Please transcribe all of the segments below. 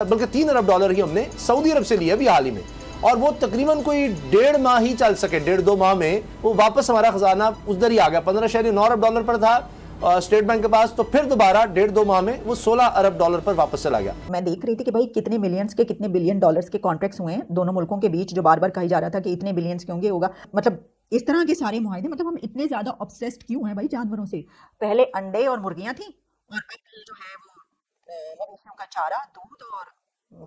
बल्कि $3 अरब ही हमने सऊदी अरब से लिया अभी हाल ही में, और वो तकरीबन कोई 1.5 माह ही चल सके, 1.5-2 माह में वो वापस हमारा खजाना उधर ही आ गया। $15.9 अरब पर था स्टेट बैंक के पास, तो फिर दोबारा 1.5-2 माह में वो $16 अरब पर वापस चला गया। मैं देख रही थी कि भाई कितने मिलियंस के कितने बिलियन डॉलर्स के कॉन्ट्रैक्ट्स हुए हैं दोनों मुल्कों के बीच, जो बार बार कही जा रहा था कि इतने बिलियंस के होंगे, होगा। मतलब इस तरह के सारे मुआहदे, मतलब हम इतने ज्यादा ऑब्सेस्ड क्यों हैं भाई जानवरों से? पहले अंडे और मुर्गियां थी, और अब जो है वो मवेशियों का चारा, दूध और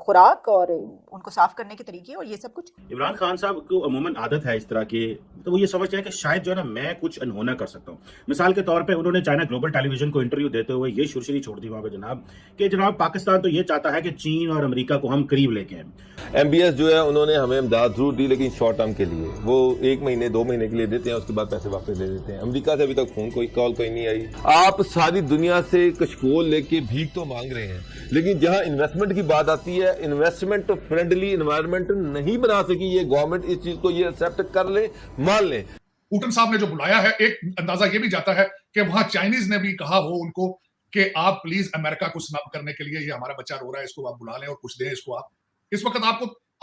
खुराक और उनको साफ करने के तरीके और ये सब कुछ। इमरान खान साहब को अमूमन आदत है इस तरह की, तो वो ये समझते हैं कि शायद जो है ना मैं कुछ अनहोना कर सकता हूँ। मिसाल के तौर पे उन्होंने चाइना ग्लोबल टेलीविजन को इंटरव्यू देते हुए ये सुरसरी छोड़ दी वहां पे जनाब कि जनाब पाकिस्तान तो ये चाहता है कि चीन और अमेरिका को हम करीब लेके आए। MBS जो है उन्होंने हमें इमदाद जरूर दी, लेकिन शॉर्ट टर्म के लिए, वो 1 महीने 2 महीने के लिए देते हैं, उसके बाद पैसे वापस दे देते हैं। अमेरिका से अभी तक फोन कोई कॉल कोई नहीं आई। आप सारी दुनिया से कशकोल लेके भीख तो मांग रहे हैं, लेकिन जहां इन्वेस्टमेंट की बात आती है, इन्वेस्टमेंट फ्रेंडली इन्वायरमेंट नहीं बना सकी ये गवर्नमेंट। इस चीज को ये एक्सेप्ट कर ले, मान ले। पुतिन साहब ने जो बुलाया है, एक अंदाजा ये भी जाता है कि वहां चाइनीज ने भी कहा हो उनको कि आप प्लीज अमेरिका को स्नब करने के लिए, ये हमारा बच्चा रो रहा है, इसको आप बुला लें और कुछ दें इसको। आप इस वक्त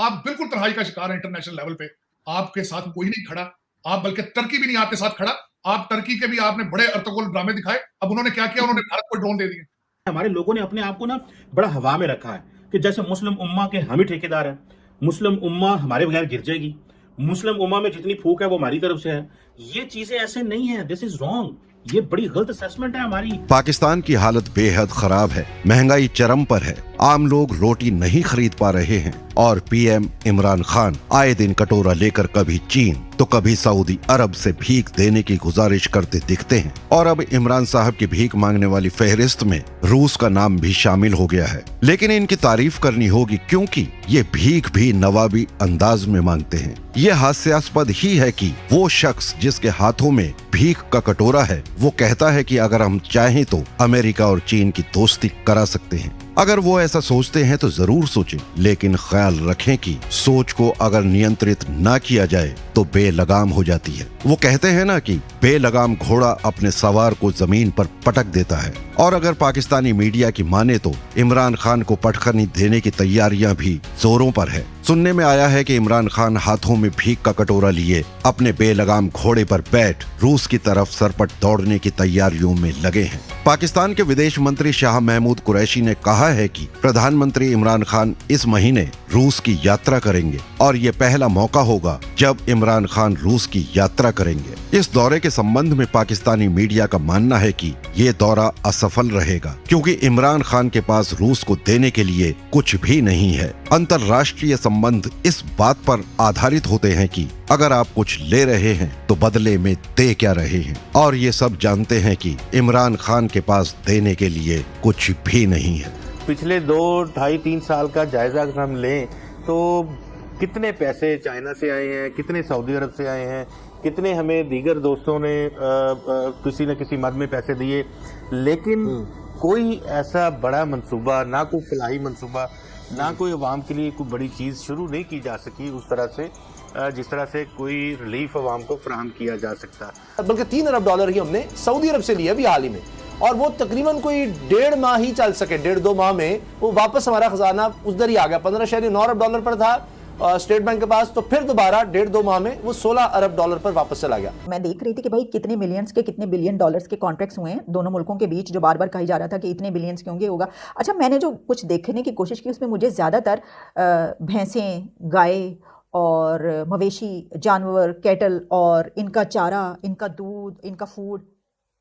आप बिल्कुल तन्हाई का शिकार है इंटरनेशनल लेवल पे। आपके साथ कोई नहीं खड़ा, आप बल्कि टर्की भी नहीं आपके साथ खड़ा। आप टर्की के भी आपने बड़े अर्तगोल ड्रामे दिखाए। अब उन्होंने क्या किया, उन्होंने भारत को ड्रोन दे दिए। हमारे लोगों ने अपने आप को ना बड़ा हवा में रखा है कि जैसे मुस्लिम उम्मा के हम ही ठेकेदार हैं, मुस्लिम उम्मा हमारे बगैर गिर जाएगी, मुस्लिम उम्मा में जितनी फूक है वो हमारी तरफ से है। ये चीजें ऐसे नहीं है, दिस इज रॉन्ग, ये बड़ी गलत असेसमेंट है हमारी। पाकिस्तान की हालत बेहद खराब है, महंगाई चरम पर है, आम लोग रोटी नहीं खरीद पा रहे हैं, और PM इमरान खान आए दिन कटोरा लेकर कभी चीन तो कभी सऊदी अरब से भीख देने की गुजारिश करते दिखते हैं। और अब इमरान साहब की भीख मांगने वाली फहरिस्त में रूस का नाम भी शामिल हो गया है। लेकिन इनकी तारीफ करनी होगी, क्योंकि ये भीख भी नवाबी अंदाज में मांगते हैं। ये हास्यास्पद ही है कि वो शख्स जिसके हाथों में भीख का कटोरा है, वो कहता है कि अगर हम चाहें तो अमेरिका और चीन की दोस्ती करा सकते हैं। अगर वो ऐसा सोचते हैं तो जरूर सोचें, लेकिन ख्याल रखें कि सोच को अगर नियंत्रित ना किया जाए तो बेलगाम हो जाती है। वो कहते हैं ना कि बेलगाम घोड़ा अपने सवार को जमीन पर पटक देता है। और अगर पाकिस्तानी मीडिया की माने तो इमरान खान को पटखनी देने की तैयारियां भी जोरों पर है। सुनने में आया है कि इमरान खान हाथों में भीख का कटोरा लिए अपने बेलगाम घोड़े पर बैठ रूस की तरफ सरपट दौड़ने की तैयारियों में लगे हैं। पाकिस्तान के विदेश मंत्री शाह महमूद कुरैशी ने कहा है कि प्रधानमंत्री इमरान खान इस महीने रूस की यात्रा करेंगे, और ये पहला मौका होगा जब इमरान खान रूस की यात्रा करेंगे। इस दौरे के संबंध में पाकिस्तानी मीडिया का मानना है कि ये दौरा असफल रहेगा, क्योंकि इमरान खान के पास रूस को देने के लिए कुछ भी नहीं है। अंतर्राष्ट्रीय संबंध इस बात पर आधारित होते हैं कि अगर आप कुछ ले रहे हैं तो बदले में दे क्या रहे हैं, और ये सब जानते हैं कि इमरान खान के पास देने के लिए कुछ भी नहीं है। पिछले 2, 2.5, 3 साल का जायजा अगर हम लें तो कितने पैसे चाइना से आए हैं, कितने सऊदी अरब से आए हैं, कितने हमें दीगर दोस्तों ने किसी न किसी मद में पैसे दिए, लेकिन कोई ऐसा बड़ा मंसूबा, ना कोई फलाही मंसूबा, ना कोई अवाम के लिए कोई बड़ी चीज़ शुरू नहीं की जा सकी उस तरह से जिस तरह से कोई रिलीफ अवाम को फराहम किया जा सकता। बल्कि $3 अरब ही हमने सऊदी अरब से लिया अभी हाल ही में, और वो तकरीबन कोई 1.5 माह ही चल सके, 1.5-2 माह में वो वापस हमारा खजाना उधर ही आ गया। $15.9 अरब पर था स्टेट बैंक के पास, तो फिर दोबारा 1.5-2 माह में वो $16 अरब पर वापस चला गया। मैं देख रही थी कि भाई कितने मिलियंस के कितने बिलियन डॉलर्स के कॉन्ट्रैक्ट्स हुए हैं दोनों मुल्कों के बीच, जो बार बार कही जा रहा था कि इतने बिलियंस के होंगे, होगा। अच्छा, मैंने जो कुछ देखने की कोशिश की उसमें मुझे ज़्यादातर भैंसें, गाय और मवेशी जानवर, कैटल और इनका चारा, इनका दूध, इनका फूड,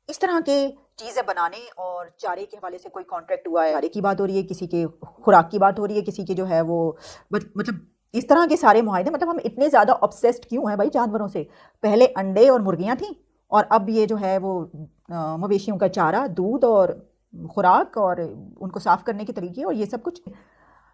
इस तरह के चीज़ें बनाने और चारे के हवाले से कोई कॉन्ट्रैक्ट हुआ है। चारे की बात हो रही है, किसी के खुराक की बात हो रही है, किसी के जो है वो मतलब इस तरह के सारे मुआहदे। मतलब हम इतने ज़्यादा ऑब्सेस्ड क्यों हैं भाई जानवरों से? पहले अंडे और मुर्गियां थी, और अब ये जो है वो मवेशियों का चारा, दूध और खुराक और उनको साफ करने के तरीके और ये सब कुछ।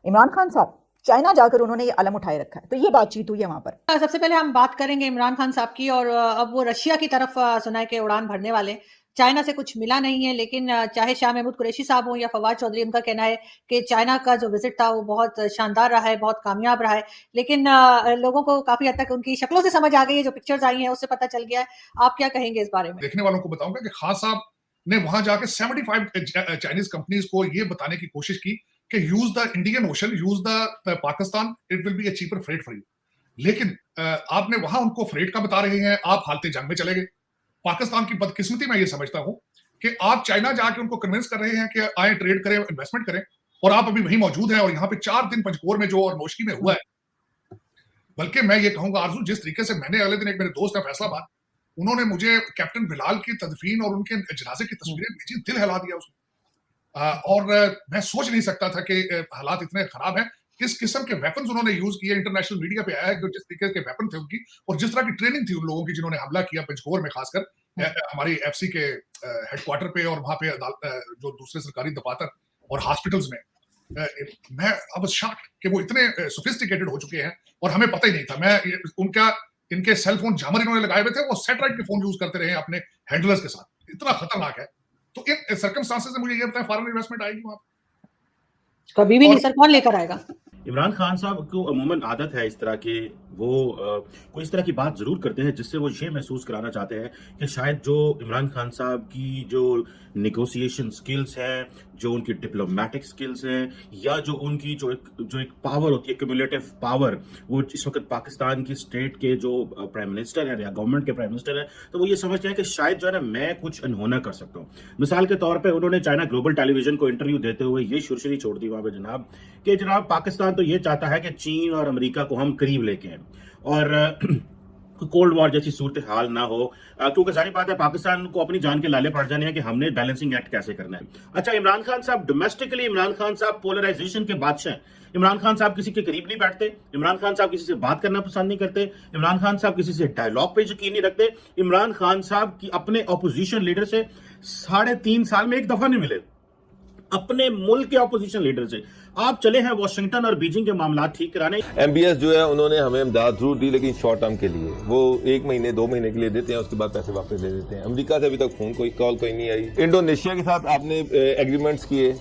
इमरान खान साहब चाइना जाकर उन्होंने ये अलम उठाए रखा है, तो ये बातचीत हुई है वहाँ पर। सबसे पहले हम बात करेंगे इमरान खान साहब की, और अब वो रशिया की तरफ सुना है कि उड़ान भरने वाले। चाइना से कुछ मिला नहीं है, लेकिन चाहे शाह महमूद कुरैशी साहब हो या फवाद चौधरी, उनका कहना है कि चाइना का जो विजिट था वो बहुत शानदार रहा है, बहुत कामयाब रहा है। लेकिन लोगों को काफी हद तक उनकी शक्लों से समझ आ गई है, जो पिक्चर्स आई हैं उससे पता चल गया है। आप क्या कहेंगे इस बारे में? देखने वालों को बताऊंगा कि खान साहब ने वहां जाके 75 चाइनीज कंपनीज को ये बताने की कोशिश की कि use the Indian ocean, use the Pakistan, it will be a cheaper freight for you. लेकिन आपने वहां उनको फ्रेट का बता रहे हैं, आप हालते जंग में चले गए। पाकिस्तान की बदकिस्मती मैं ये समझता हूं कि आप चाइना जाके उनको कन्विंस कर रहे हैं कि आए ट्रेड करें, इन्वेस्टमेंट करें, और आप अभी वहीं मौजूद हैं। और यहाँ पे 4 दिन पंचकोर में जो और नोशकी में हुआ है, बल्कि मैं ये कहूंगा आरजू, जिस तरीके से मैंने अगले दिन, एक मेरे दोस्त है फैसलाबाद, उन्होंने मुझे कैप्टन बिलाल की तदफीन और उनके जनाजे की तस्वीरें भेजी, दिल हिला दिया उसने। और मैं सोच नहीं सकता था कि हालात इतने खराब हैं। किस किस्म के वेपन्स उन्होंने यूज किए, इंटरनेशनल मीडिया पे आया है कि जिस तरीके के वेपन थे उनकी, और जिस तरह की ट्रेनिंग थी उन लोगों की जिन्होंने हमला किया पंचकोर में, खासकर हमारी एफसी के हेडक्वार्टर पे और वहां पे जो दूसरे सरकारी दफातर और हॉस्पिटल्स में। मैं अब शॉक्ड कि वो इतने सोफिस्टिकेटेड हो चुके हैं और हमें पता ही नहीं था। मैं इनके सेल फोन जामर इन्होंने लगाए हुए थे, वो सैटेलाइट के फोन यूज करते रहे अपने हैंडलर्स के साथ। इतना खतरनाक है। तो इन सर्कमस्टांसेस में मुझे ये बताएं, फॉरेन इन्वेस्टमेंट आएगी वहां पे? कभी भी नहीं सर, कौन लेकर आएगा? इमरान खान साहब को अमूमन आदत है इस तरह के, वो कोई इस तरह की बात ज़रूर करते हैं जिससे वो ये महसूस कराना चाहते हैं कि शायद जो इमरान खान साहब की जो नेगोशिएशन स्किल्स हैं, जो उनकी डिप्लोमेटिक स्किल्स हैं, या जो उनकी जो एक पावर होती है, क्यूमुलेटिव पावर, वो इस वक्त पाकिस्तान की स्टेट के जो प्राइम मिनिस्टर हैं या गवर्नमेंट के प्राइम मिनिस्टर हैं, तो वो ये समझते हैं कि शायद जो है ना मैं कुछ अनहोना कर सकता हूँ। मिसाल के तौर पर उन्होंने चाइना ग्लोबल टेलीविजन को इंटरव्यू देते हुए ये शुरशरी छोड़ दी वहाँ पर जनाब, कि जनाब पाकिस्तान तो ये चाहता है कि चीन और अमेरिका को हम करीब लेके आए और कोल्ड वॉर जैसी सूरत हाल ना हो, क्योंकि सारी बात है पाकिस्तान को अपनी जान के लाले पड़ जाने हैं कि हमने बैलेंसिंग एक्ट कैसे करना है। अच्छा, इमरान खान साहब डोमेस्टिकली, इमरान खान साहब पोलराइजेशन के बादशाह। इमरान खान साहब किसी के करीब नहीं बैठते, इमरान खान साहब किसी से बात करना पसंद नहीं करते, इमरान खान साहब किसी से डायलॉग पे यकीन नहीं रखते। इमरान खान साहब की अपने अपोजिशन लीडर से 3.5 साल में एक दफा नहीं मिले, अपने मुल्क के अपोजिशन लीडर से। आप चले हैं वॉशिंगटन और बीजिंग के मामला ठीक कराने। MBS जो है उन्होंने हमें इमदाद जरूर दी, लेकिन शॉर्ट टर्म के लिए। वो 1 महीने 2 महीने के लिए देते हैं, उसके बाद पैसे वापस दे देते हैं। अमेरिका से अभी तक फोन कोई कॉल कोई नहीं आई। इंडोनेशिया के साथ आपने एग्रीमेंट्स किए,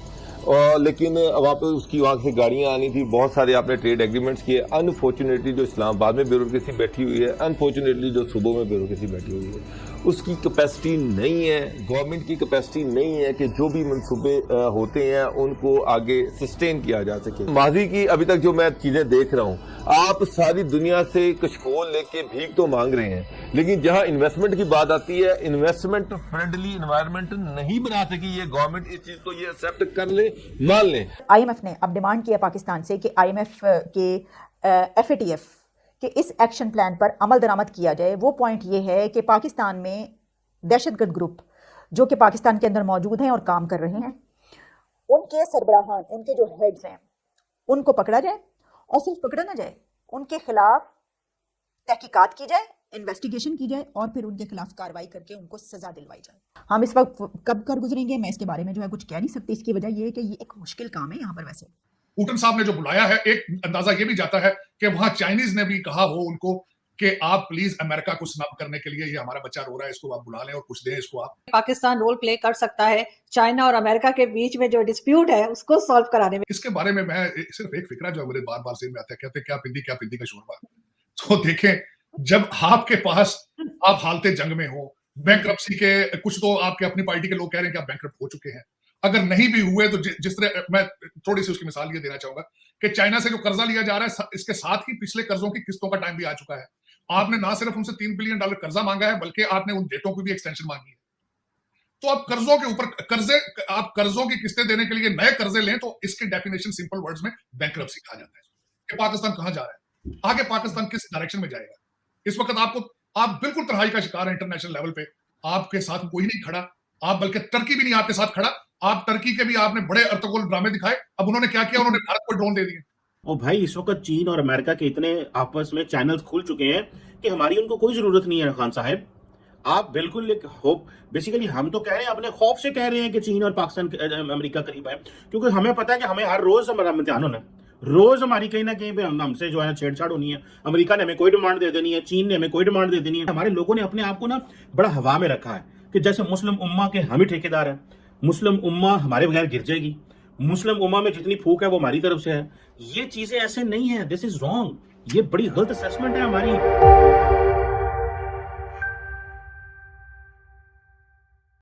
और लेकिन वहाँ पे उसकी वहाँ से गाड़ियाँ आनी थी, बहुत सारे आपने ट्रेड एग्रीमेंट्स किए। अनफॉर्चुनेटली जो इस्लामाबाद में ब्यूरोक्रेसी बैठी हुई है, अनफॉर्चुनेटली जो सूबों में ब्यूरोक्रेसी बैठी हुई है, उसकी कैपेसिटी नहीं है, गवर्नमेंट की कैपेसिटी नहीं है कि जो भी मंसूबे होते हैं उनको आगे सस्टेन किया जा सके। माजी की अभी तक जो मैं चीजें देख रहा हूँ, आप सारी दुनिया से कशकोल लेके भीख तो मांग रहे हैं, लेकिन जहां इन्वेस्टमेंट की बात आती है, इन्वेस्टमेंट फ्रेंडली इन्वायरमेंट नहीं बना सकी ये गवर्नमेंट। इस चीज को ये एक्सेप्ट कर ले, मान लें। IMF ने अब डिमांड किया पाकिस्तान से कि IMF के FATF कि इस एक्शन प्लान पर अमल दरामद किया जाए। वो पॉइंट ये है कि पाकिस्तान में दहशतगर्द ग्रुप जो कि पाकिस्तान के अंदर मौजूद हैं और काम कर रहे हैं, उनके सरबराहान, उनके जो हेड्स हैं, उनको पकड़ा जाए, और सिर्फ पकड़ा ना जाए, उनके खिलाफ तहकीकात की जाए, इन्वेस्टिगेशन की जाए, और फिर उनके खिलाफ कार्रवाई करके उनको सजा दिलवाई जाए। हम इस वक्त कब कर गुजरेंगे, मैं इसके बारे में जो है कुछ कह नहीं सकती। इसकी वजह यह है कि ये एक मुश्किल काम है यहाँ पर। वैसे पुतिन साहब ने जो बुलाया है, एक अंदाजा ये भी जाता है कि वहां चाइनीज ने भी कहा हो उनको कि आप प्लीज अमेरिका को स्नब करने के लिए, ये हमारा बच्चा रो रहा है, इसको आप बुला लें और कुछ दें इसको आप। पाकिस्तान रोल प्ले कर सकता है चाइना और अमेरिका के बीच में जो डिस्प्यूट है उसको सॉल्व कराने में। इसके बारे में मैं सिर्फ एक फिक्रा जो मेरे बार बार से में आता है, कहते क्या पिंदी का शोरबा। तो देखें, जब आपके पास आप हालते जंग में हो, बैंकरप्सी के कुछ तो आपके अपनी पार्टी के लोग कह रहे हैं कि आप बैंकरप्ट हो चुके हैं, अगर नहीं भी हुए तो जिस तरह मैं थोड़ी सी उसकी मिसाल ये देना चाहूंगा कि चाइना से जो कर्जा लिया जा रहा है, इसके साथ ही पिछले कर्जों की किस्तों का टाइम भी आ चुका है। आपने ना सिर्फ उनसे $3 बिलियन कर्जा मांगा है, बल्कि आपने उन डेटों की भी एक्सटेंशन मांगी है। तो आप कर्जों के ऊपर आप कर्जों की किस्तें देने के लिए नए कर्जे लें, तो इसकी डेफिनेशन सिंपल वर्ड्स में बैंकरप्सी कहा जाता है। कि पाकिस्तान कहां जा रहा है, आगे पाकिस्तान किस डायरेक्शन में जाएगा। इस वक्त आप बिल्कुल तन्हाई का शिकार है इंटरनेशनल लेवल पे। आपके साथ कोई नहीं खड़ा, आप बल्कि टर्की भी नहीं आपके साथ खड़ा। आप टर्की के भी आपने बड़े अर्तगोल ड्रामे दिखाए। अब उन्होंने क्या किया, उन्होंने भारत को ड्रोन दे दिए। और भाई इस वक्त चीन और अमेरिका के इतने आपस में चैनल्स खुल चुके हैं कि हमारी उनको कोई जरूरत नहीं है। खान साहब, आप बिल्कुल एक होप, बेसिकली हम तो कह रहे हैं, अपने खौफ से कह रहे हैं कि चीन और पाकिस्तान अमेरिका करीब है, क्योंकि हमें पता है कि हमें हर रोज हमारा इम्तिहान होना है, रोज हमारी कहीं ना कहीं पे हमसे जो है ना छेड़छाड़ होनी है। अमेरिका ने हमें कोई डिमांड दे देनी है, चीन ने हमें कोई डिमांड दे देनी है। हमारे लोगों ने अपने आप को ना बड़ा हवा में रखा है कि जैसे मुस्लिम उम्मा के हम ही ठेकेदार हैं, मुस्लिम उम्मा हमारे बगैर गिर जाएगी, मुस्लिम उम्मा में जितनी फूक है वो हमारी तरफ से है। ये चीजें ऐसे नहीं है, दिस इज रॉन्ग, ये बड़ी गलत असेसमेंट है हमारी।